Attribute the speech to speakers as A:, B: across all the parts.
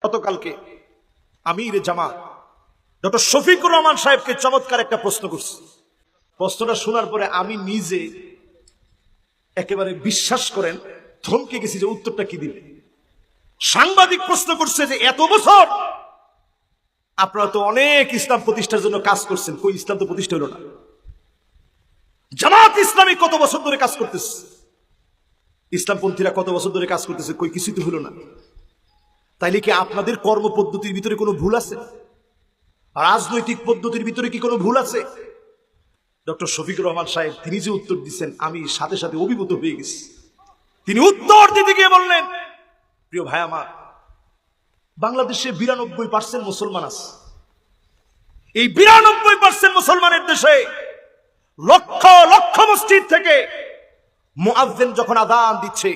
A: গতকালকে আমির জামাত ডক্টর শফিকুর রহমান সাহেবকে চমৎকার একটা প্রশ্ন করছি। প্রশ্নটা শোনার পরে আমি নিজে একেবারে বিশ্বাস করেন থমকে গেছি যে উত্তরটা কি দিবে। সাংবাদিক প্রশ্ন করছে যে এত বছর আপনারা তো অনেক ইসলাম প্রতিষ্ঠার জন্য কাজ করছেন, কই ইসলাম তো প্রতিষ্ঠা হলো না। জামাত ইসলামী কত বছর ধরে কাজ করতেছে, ইসলামপন্থীরা কত বছর ধরে কাজ করতেছে, কই কিছুই তো হলো না। তাইলে কি আপনাদের কর্ম পদ্ধতির ভিতরে কোনো ভুল আছে? রাজনৈতিক পদ্ধতির ভিতরে কি কোনো ভুল আছে? ডক্টর শফিকুর রহমান সাহেব তিনি যে উত্তর দিচ্ছেন আমি সাথে সাথে অভিভূত হয়ে গেছি। তিনি উত্তর দিতে গিয়ে বললেন, প্রিয় ভাই আমার, বাংলাদেশে 92% মুসলমান আছে। এই 92% মুসলমানের দেশে লক্ষ লক্ষ মসজিদ থেকে মুয়াজ্জিন যখন আযান দিচ্ছে,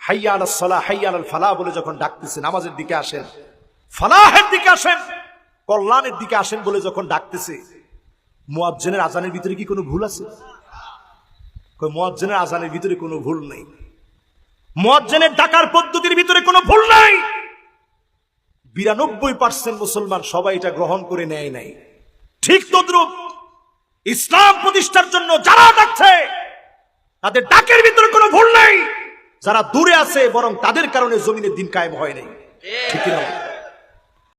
A: হাইয়া আলাস সালাহ হাইয়া আলাল ফালাহ বলে যখন ডাকতেছে, নামাজের দিকে আসেন, ফালাহের দিকে আসেন, কল্যাণের দিকে আসেন বলে যখন ডাকতেছে, মুয়াজ্জিনের আযানের ভিতরে কি কোনো ভুল আছে? মুয়াজ্জিনের আযানের ভিতরে কোনো ভুল নেই, মুয়াজ্জিনের ডাকার পদ্ধতির ভিতরে কোনো ভুল নাই। 92% মুসলমান সবাই এটা গ্রহণ করে নেয় নাই। ঠিক তদ্রুপ ইসলাম প্রতিষ্ঠার জন্য যারা ডাকছে তাদের ডাকের ভিতরে কোনো ভুল নাই। যারা দূরে আছে বরং তাদের কারণে জমিনের দিন কায়েম হয় নাই। ঠিক না?